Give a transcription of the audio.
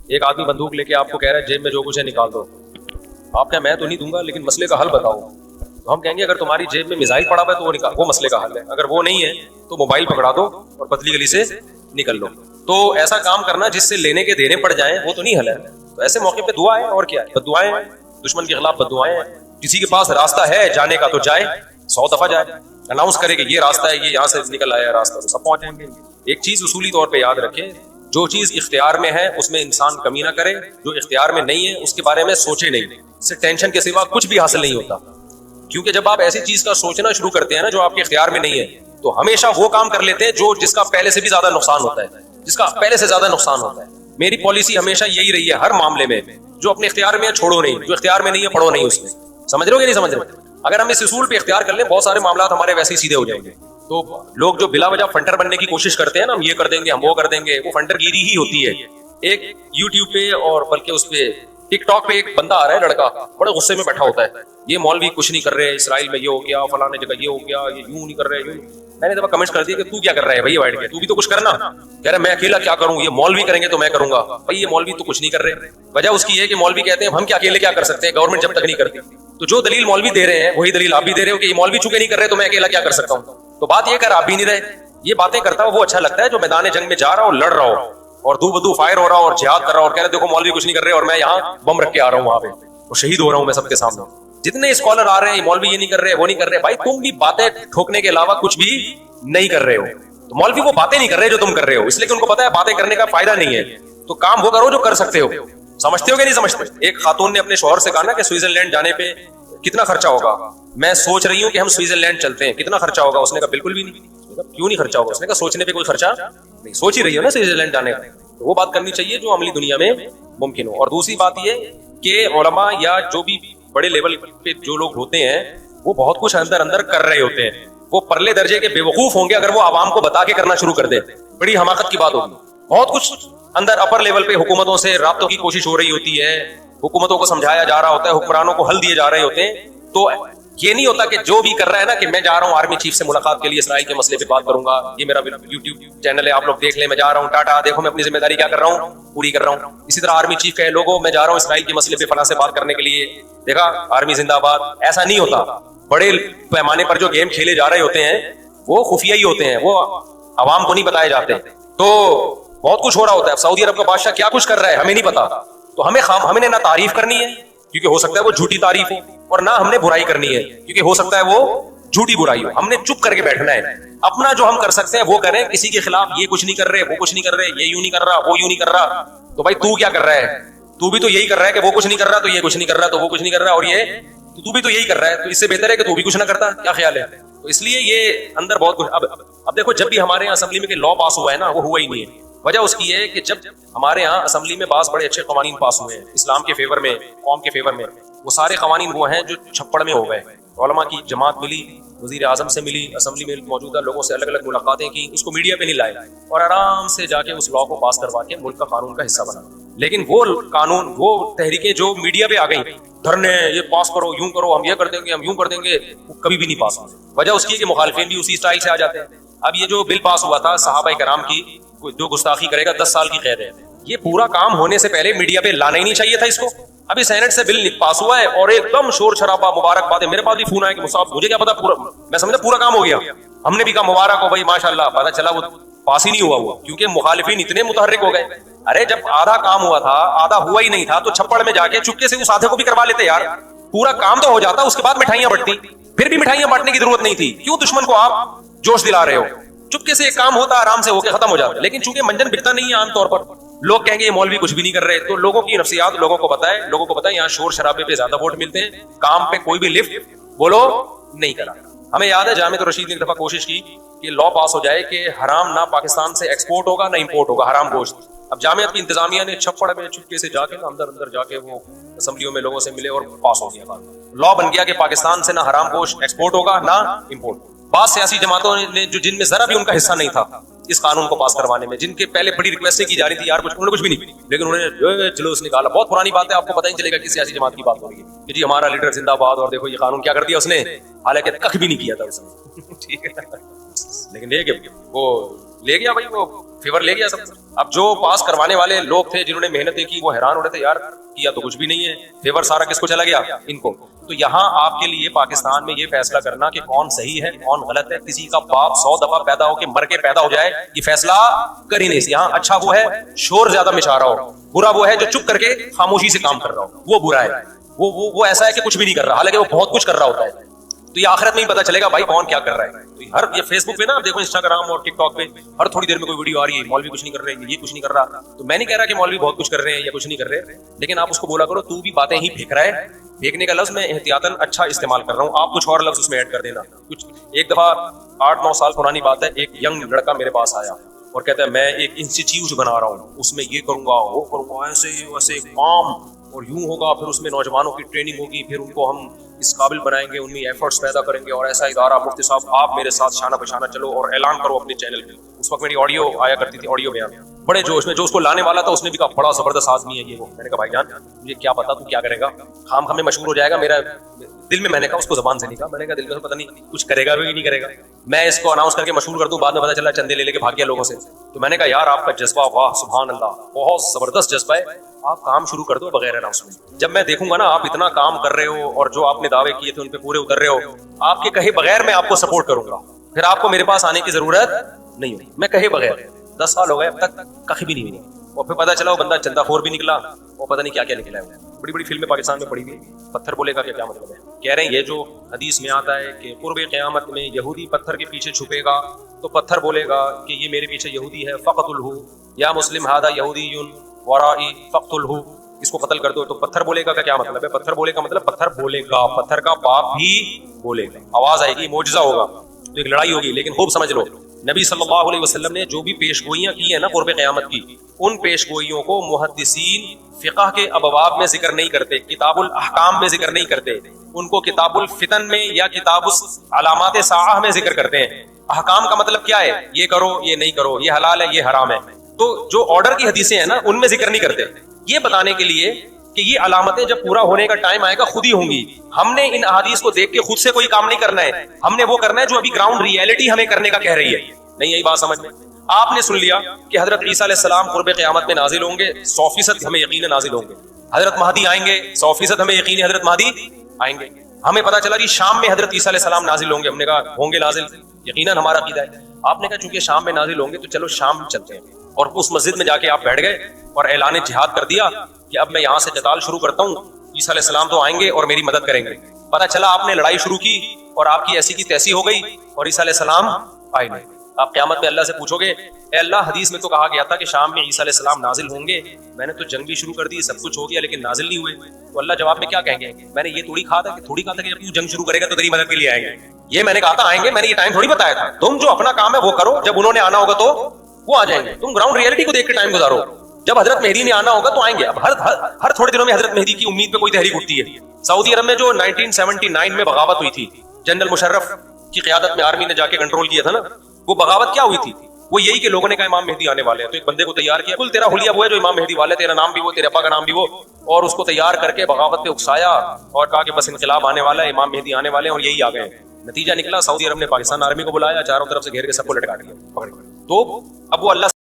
ایک آدمی بندوق لے کے آپ کو کہہ رہا ہے جیب میں جو کچھ ہے نکال دو. آپ کہیں میں تو نہیں دوں گا لیکن مسئلے کا حل بتاؤ. تو ہم کہیں گے اگر تمہاری جیب میں میزائل پڑا ہوا ہے تو وہ نکال, وہ مسئلے کا حل ہے. اگر وہ نہیں ہے تو موبائل پکڑا دو اور پتلی گلی سے نکل لو. تو ایسا کام کرنا جس سے لینے کے دینے پڑ جائیں وہ تو نہیں حل ہے. تو ایسے موقع پہ دعا ہے, اور کیا ہے, بد دعائیں ہیں, دشمن کے خلاف بد دعائیں ہیں. کسی کے پاس راستہ ہے جانے کا تو جائے, 100 دفعہ جائے, اناؤنس کرے کہ یہ راستہ ہے, یہ یہاں سے نکل آیا راستہ, تو سب پہنچ جائیں گے. ایک چیز اصولی طور پہ یاد رکھیں, جو چیز اختیار میں ہے اس میں انسان کمی نہ کرے, جو اختیار میں نہیں ہے اس کے بارے میں سوچے نہیں. اس سے ٹینشن کے سوا کچھ بھی حاصل نہیں ہوتا. کیونکہ جب آپ ایسی چیز کا سوچنا شروع کرتے ہیں نا جو آپ کے اختیار میں نہیں ہے, تو ہمیشہ وہ کام کر لیتے ہیں جس کا پہلے سے بھی زیادہ نقصان ہوتا ہے, جس کا پہلے سے زیادہ نقصان ہوتا ہے. میری پالیسی ہمیشہ یہی رہی ہے ہر معاملے میں, جو اپنے اختیار میں ہے چھوڑو نہیں, جو اختیار میں نہیں ہے پڑھو نہیں اس میں. سمجھ رہے ہو کہ نہیں سمجھ رہے؟ اگر ہم اس اصول پہ اختیار کر لیں بہت سارے معاملات ہمارے ویسے ہی سیدھے ہو جائیں گے. تو لوگ جو بلا وجہ فنٹر بننے کی کوشش کرتے ہیں نا, ہم یہ کر دیں گے, ہم وہ کر دیں گے, وہ فنٹر گیری ہی ہوتی ہے. ایک یوٹیوب پہ اور بلکہ اس پہ ٹک ٹاک پہ ایک بندہ آ رہا ہے, لڑکا بڑے غصے میں بیٹھا ہوتا ہے, یہ مولوی کچھ نہیں کر رہے, اسرائیل میں یہ ہو گیا, فلاں جگہ یہ ہو گیا, یہ یوں نہیں کر رہے, یوں. میں نے دفعہ کمنٹ کر دیا کہ تو کیا کر رہا ہے بھائی بیٹھ کے, تو بھی تو کچھ کرنا. کہہ رہا میں اکیلا کیا کروں, یہ مولوی کریں گے تو میں کروں گا. بھائی یہ مولوی تو کچھ نہیں کر رہے. وجہ اس کی ہے کہ مولوی کہتے ہیں ہم کیا اکیلے کیا کر سکتے ہیں, گورنمنٹ جب تک نہیں کرتی. تو جو دلیل مولوی دے رہے ہیں وہی دلیل آپ بھی دے رہے ہو کہ یہ مولوی چونکہ نہیں کر رہے تو میں اکیلا کیا کر سکتا ہوں. تو بات یہ کر آپ بھی نہیں رہے. یہ باتیں کرتا ہو وہ اچھا لگتا ہے جو میدان جنگ میں جا رہا ہو, لڑ رہا ہو اور دو بدو فائر ہو رہا ہو اور جہاد کر رہا ہو, اور کہہ رہے دیکھو مولوی کچھ نہیں کر رہے اور میں یہاں بم رکھ کے آ رہا ہوں وہاں پہ اور شہید ہو رہا ہوں میں سب کے سامنے. جتنے اسکالر آ رہے ہیں مولوی یہ نہیں کر رہے وہ نہیں کر رہے, بھائی تم بھی باتیں ٹھوکنے کے علاوہ کچھ بھی نہیں کر رہے ہو. تو مولوی وہ باتیں نہیں کر رہے جو تم کر رہے ہو, اس لیے کہ ان کو پتا ہے باتیں کرنے کا فائدہ نہیں ہے. تو کام وہ کرو جو کر سکتے ہو. سمجھتے ہو کہ نہیں سمجھتے؟ ایک خاتون نے اپنے شوہر سے کہا نا کہ سوئٹزرلینڈ جانے پہ کتنا خرچہ ہوگا, میں سوچ رہی ہوں کہ ہم سوئٹزرلینڈ چلتے ہیں, کتنا خرچہ ہوگا؟ اس نے کہا بالکل بھی نہیں. کیوں نہیں خرچہ ہوگا؟ اس نے کہا سوچنے پہ کوئی خرچہ نہیں, سوچ ہی رہی ہو نا سوئٹزرلینڈ جانے کا. تو وہ بات کرنی چاہیے جو عملی دنیا میں ممکن ہو. اور دوسری بات یہ کہ علماء یا جو بھی بڑے لیول پہ جو لوگ ہوتے ہیں وہ بہت کچھ اندر اندر کر رہے ہوتے ہیں. وہ پرلے درجے کے بے وقوف ہوں گے اگر وہ عوام کو بتا کے کرنا شروع کر دیں, بڑی حماقت کی بات ہوگی. بہت کچھ اندر اپر لیول پہ حکومتوں سے رابطوں کی کوشش ہو رہی ہوتی ہے, حکومتوں کو سمجھایا جا رہا ہوتا ہے, حکمرانوں کو حل دیے جا رہے ہوتے ہیں. تو یہ نہیں ہوتا کہ جو بھی کر رہا ہے نا کہ میں جا رہا ہوں آرمی چیف سے ملاقات کے لیے اسرائیل کے مسئلے پہ بات کروں گا, یہ میرا یوٹیوب چینل ہے آپ لوگ دیکھ لیں, میں جا رہا ہوں ٹاٹا دیکھو میں اپنی ذمہ داری کیا کر رہا ہوں پوری کر رہا ہوں. اسی طرح آرمی چیف کہے لوگوں میں جا رہا ہوں اسرائیل کے مسئلے پہ فلاں سے بات کرنے کے لیے, دیکھا آرمی زندہ باد. ایسا نہیں ہوتا. بڑے پیمانے پر جو گیم کھیلے جا رہے ہوتے ہیں وہ خفیہ ہی ہوتے ہیں, وہ عوام کو نہیں بتائے جاتے. تو بہت کچھ ہو رہا ہوتا ہے. سعودی عرب کا بادشاہ کیا کچھ کر رہا ہے ہمیں نہیں پتا, تو ہمیں نہ تعریف کرنی ہے کیونکہ ہو سکتا ہے وہ جھوٹی تعریف ہو, اور نہ ہم نے برائی کرنی ہے کیونکہ ہو سکتا ہے وہ جھوٹی برائی ہو. ہم نے چپ کر کے بیٹھنا ہے, اپنا جو ہم کر سکتے ہیں وہ کریں. کسی کے خلاف یہ کچھ نہیں کر رہے, وہ کچھ نہیں کر رہے, یہ یوں نہیں کر رہا, وہ یوں نہیں کر رہا, تو بھائی تو کیا کر رہا ہے؟ تو بھی تو یہی کر رہا ہے کہ وہ کچھ نہیں کر رہا تو یہ کچھ نہیں کر رہا, تو وہ کچھ نہیں کر رہا اور یہ تو بھی تو یہی کر رہا ہے, تو اس سے بہتر ہے کہ تو بھی کچھ نہ کرتا. کیا خیال ہے؟ تو اس لیے یہ اندر بہت کچھ. اب دیکھو جب بھی ہمارے یہاں اسمبلی میں کہ لا پاس ہوا ہے نا, وہ ہوا ہی نہیں ہے. وجہ اس کی ہے کہ جب ہمارے یہاں اسمبلی میں بعض بڑے اچھے قوانین پاس ہوئے ہیں اسلام کے فیور میں, قوم کے فیور میں, وہ سارے قوانین وہ ہیں جو چھپڑ میں ہو گئے. علماء کی جماعت ملی, وزیر اعظم سے ملی, اسمبلی میں موجودہ لوگوں سے الگ الگ ملاقاتیں کی, اس کو میڈیا پہ نہیں لائے اور آرام سے جا کے اس لا کو پاس کروا کے ملک کا قانون کا حصہ بنا. لیکن وہ قانون, وہ تحریکیں جو میڈیا پہ آ گئی, دھرنے, یہ پاس کرو, یوں کرو, ہم یہ کر دیں گے, ہم یوں کر دیں گے, وہ کبھی بھی نہیں پاس ہوئے. وجہ اس کی ہے کہ مخالفین بھی اسی اسٹائل سے آ جاتے ہیں. اب یہ جو بل پاس ہوا تھا صحابہ کرام کی, جو گستاخی کرے گا 10 سال کی قید ہے, یہ پورا کام ہونے سے پہلے میڈیا پہ لانا ہی نہیں چاہیے تھا اس کو. ابھی سینٹ سے بل پاس ہوا ہے اور ایک دم شور شرابہ, مبارک بات ہے. میرے پاس بھی فون آیا کہ مصعب مجھے کیا پتا, پورا میں سمجھا پورا کام ہو گیا. ہم نے بھی کہا مبارک ہو بھائی ماشاء اللہ, پتا چلا وہ پاس ہی نہیں ہوا کیونکہ مخالفین اتنے متحرک ہو گئے. ارے جب آدھا کام ہوا تھا, آدھا ہوا ہی نہیں تھا, تو چھپڑ میں جا کے چپکے سے اس آدھے کو بھی کروا لیتے یار. پورا کام تو ہو جاتا, اس کے بعد مٹھائیاں بٹتی. پھر بھی مٹھائیاں بانٹنے کی ضرورت نہیں تھی. کیوں دشمن کو آپ جوش دلا رہے ہو؟ چپکے سے ایک کام ہوتا, آرام سے ہو کے ختم ہو جاتا. لیکن چونکہ منجن بکتا نہیں ہے عام طور پر, لوگ کہیں گے یہ مولوی کچھ بھی نہیں کر رہے, تو لوگوں کی نفسیات لوگوں کو پتا ہے. لوگوں کو پتا ہے یہاں شور شرابے پہ زیادہ ووٹ ملتے ہیں, کام پہ کوئی بھی لفٹ بولو نہیں کرا. ہمیں یاد ہے جامعہ رشید نے ایک دفعہ کوشش کی کہ لا پاس ہو جائے کہ حرام نہ پاکستان سے ایکسپورٹ ہوگا نہ امپورٹ ہوگا, حرام گوشت. اب جامعہ کی انتظامیہ نے چھپڑ میں چپکے سے جا کے اندر جا کے وہ اسمبلیوں میں لوگوں سے ملے اور پاس ہو گیا. لا بن گیا کہ پاکستان سے نہ حرام گوشت ایکسپورٹ ہوگا نہ امپورٹ. بعض سیاسی جماعتوں نے جن میں ذرا بھی ان کا حصہ نہیں تھا اس قانون کو پاس کروانے میں, جن کے پہلے بڑی ریکویسٹیں کی جا رہی تھی یار انہوں نے کچھ بھی نہیں, لیکن انہوں نے جلوس نکالا. بہت پرانی بات ہے, آپ کو پتہ نہیں چلے گا کہ سیاسی جماعت کی بات ہو رہی ہے کہ جی ہمارا لیڈر زندہ باد, اور دیکھو یہ قانون کیا کر دیا اس نے, حالانکہ کخ بھی نہیں کیا تھا اس نے. ٹھیک ہے, لیکن لے گیا وہ لے گیا بھائی, وہ فیور لے گیا سب. اب جو پاس کروانے والے لوگ تھے جنہوں نے محنتیں کی وہ حیران ہو رہے تھے یار کیا تو کچھ بھی نہیں ہے, فیور سارا کس کو چلا گیا, ان کو. تو یہاں آپ کے لیے پاکستان میں یہ فیصلہ کرنا کہ کون صحیح ہے کون غلط ہے, کسی کا باپ 100 دفعہ پیدا ہو کے مر کے پیدا ہو جائے یہ فیصلہ کر ہی نہیں. یہاں اچھا وہ ہے شور زیادہ مچا رہا ہو, برا وہ ہے جو چپ کر کے خاموشی سے کام کر رہا ہو, وہ برا ہے. وہ ایسا ہے کہ کچھ بھی نہیں کر رہا حالانکہ وہ بہت کچھ کر رہا ہوتا ہے. تو یہ آخرت میں ہی پتا چلے گا بھائی کون کیا کر رہا ہے. تو ہر یہ فیس بک پہ نا آپ دیکھو انسٹاگرام اور ٹک ٹاک پہ ہر تھوڑی دیر میں کوئی ویڈیو آ رہی ہے مولوی کچھ نہیں کر رہے یہ کچھ نہیں کر رہا. تو میں نہیں کہہ رہا کہ مولوی بہت کچھ کر رہے ہیں یا کچھ نہیں کر رہے, لیکن آپ اس کو بولا کرو تو بھی باتیں ہی پھینک رہا ہے. پھینکنے کا لفظ میں احتیاطاً اچھا استعمال کر رہا ہوں, آپ کچھ اور لفظ اس میں ایڈ کر دینا. کچھ ایک دفعہ 8-9 سال پرانی بات ہے, ایک ینگ لڑکا میرے پاس آیا اور کہتا ہے میں ایک انسٹیٹیوٹ بنا رہا ہوں, اس میں یہ کروں گا وہ کروں گا ایسے ویسے کام اور یوں ہوگا, پھر اس میں نوجوانوں کی ٹریننگ ہوگی, پھر ان کو ہم اس قابل بنائیں گے, ان میں ایفرٹس پیدا کریں گے, اور ایسا ادارہ مفتی صاحب آپ میرے ساتھ شانہ بشانہ چلو اور اعلان کرو اپنے چینل پہ. اس وقت میری آڈیو آیا کرتی تھی, آڈیو بیان, بڑے جوش میں. جو اس کو لانے والا تھا اس نے بھی کہا بڑا زبردست آدمی ہے یہ وہ. میں نے کہا بھائی جان مجھے کیا پتا تو کیا کرے گا, خام خام میں مشہور ہو جائے گا. میرا دل میں نے کہا اس کو زبان سے نہیں کہا, میں نے کہا دل میں پتہ نہیں کچھ کرے گا بھی نہیں کرے گا, میں اس کو اناؤنس کر کے مشہور کر دوں بعد میں پتہ چلا چندے لے کے بھاگ گیا لوگوں سے. تو میں نے کہا یار آپ کا جذبہ واہ سبحان اللہ بہت زبردست جذبہ ہے, آپ کام شروع کر دو بغیر اناؤنسمنٹ. جب میں دیکھوں گا نا آپ اتنا کام کر رہے ہو اور جو آپ نے دعوے کیے تھے ان پہ پورے اتر رہے ہو, آپ کے کہے بغیر میں آپ کو سپورٹ کروں گا, پھر آپ کو میرے پاس آنے کی ضرورت نہیں ہوگی. میں کہے بغیر 10 سال ہو گئے اب تک کہیں بھی نہیں ہوئی, اور پھر پتہ چلا وہ بندہ چندہ خور بھی نکلا اور پتہ نہیں کیا کیا نکلا ہے. بڑی بڑی فلمیں پاکستان میں پڑی ہوئی, پتھر بولے گا کیا مطلب ہے. کہہ رہے ہیں یہ جو حدیث میں آتا ہے کہ قرب قیامت میں یہودی پتھر کے پیچھے چھپے گا تو پتھر بولے گا کہ یہ میرے پیچھے یہودی ہے فقتلہ یا مسلم ھذا یہودی ورائی فقتلہ, اس کو قتل کر دو. تو پتھر بولے گا کا کیا مطلب ہے, پتھر بولے کا مطلب پتھر بولے گا, پتھر کا باپ بھی بولے گا, آواز آئے گی, معجزہ ہوگا, تو ایک لڑائی ہوگی. لیکن خوب سمجھ لو نبی صلی اللہ علیہ وسلم نے جو بھی پیش گوئیاں کی ہیں نا قرب قیامت کی, ان پیش گوئیوں کو محدثین فقہ کے ابواب میں ذکر نہیں کرتے, کتاب الاحکام میں ذکر نہیں کرتے, ان کو کتاب الفتن میں یا کتاب علامات ساعہ میں ذکر کرتے ہیں. احکام کا مطلب کیا ہے, یہ کرو یہ نہیں کرو, یہ حلال ہے یہ حرام ہے. تو جو آرڈر کی حدیثیں ہیں نا ان میں ذکر نہیں کرتے, یہ بتانے کے لیے کہ یہ علامتیں جب پورا ہونے کا ٹائم آئے گا خود ہی ہوں گی. ہم نے ان احادیث کو دیکھ کے خود سے کوئی کام نہیں کرنا ہے, ہم نے وہ کرنا ہے جو ابھی گراؤنڈ ریئلٹی ہمیں کرنے کا کہہ رہی ہے. نہیں یہی بات سمجھ میں آپ نے سن لیا کہ حضرت عیسیٰ علیہ السلام قرب قیامت میں نازل ہوں گے, 100% ہمیں یقین نازل ہوں گے. حضرت مہدی آئیں گے, 100% ہمیں یقین ہے حضرت مہدی آئیں گے. ہمیں پتا چلا کہ شام میں حضرت عیسیٰ علیہ السلام نازل ہوں گے, ہم نے کہا ہوں گے نازل, یقیناً ہمارا عقیدہ ہے. آپ نے کہا چونکہ شام میں نازل ہوں گے تو چلو شام چلتے ہیں, اور اس مسجد میں جا کے آپ بیٹھ گئے اور اعلان جہاد کر دیا کہ اب میں یہاں سے قتال شروع کرتا ہوں, عیسیٰ علیہ السلام تو آئیں گے اور میری مدد کریں گے. پتا چلا آپ نے لڑائی شروع کی اور آپ کی ایسی کی تیسی ہو گئی اور عیسیٰ علیہ السلام آئے نہیں. آپ قیامت میں اللہ سے پوچھو گے اے اللہ حدیث میں تو کہا گیا تھا کہ شام میں عیسیٰ علیہ السلام نازل ہوں گے, میں نے تو جنگ بھی شروع کر دی, سب کچھ ہو گیا, لیکن نازل نہیں ہوئے. تو اللہ جواب میں کیا کہیں گے, میں نے یہ تھوڑی کہا تھا کہ جب تو جنگ شروع کرے گا تو تیری مدد کے لیے آئیں گے. یہ میں نے کہا تھا آئیں گے, میں نے یہ ٹائم تھوڑی بتایا تھا. تم جو اپنا کام ہے وہ کرو, جب انہوں نے آنا ہوگا تو وہ آ جائیں گے. تم گراؤنڈ ریئلٹی کو دیکھ کے ٹائم گزارو, جب حضرت مہدی نے آنا ہوگا تو آئیں گے. اب ہر تھوڑے دنوں میں حضرت مہدی کی امید پہ کوئی تحریک اٹھتی ہے. سعودی عرب میں جو 1979 میں بغاوت ہوئی تھی, جنرل مشرف کی قیادت میں آرمی نے جا کے کنٹرول کیا تھا نا, وہ بغاوت کیا ہوئی تھی, وہ یہی کہ لوگوں نے کہا امام مہدی آنے والے ہیں, تو ایک بندے کو تیار کیا, کل تیرا حلیہ وہ ہے جو امام مہدی والے, تیرا نام بھی وہ, تیرے ابا کا نام بھی وہ, اور اس کو تیار کر کے بغاوت پہ اکسایا اور کہا کہ بس انقلاب آنے والا ہے, امام مہدی آنے والے ہیں, اور یہی آ گئے. نتیجہ نکلا سعودی عرب نے پاکستان آرمی کو بلایا, چاروں طرف سے گھیر کے سب کو لٹکا دیا پکڑ کے. تو اب وہ اللہ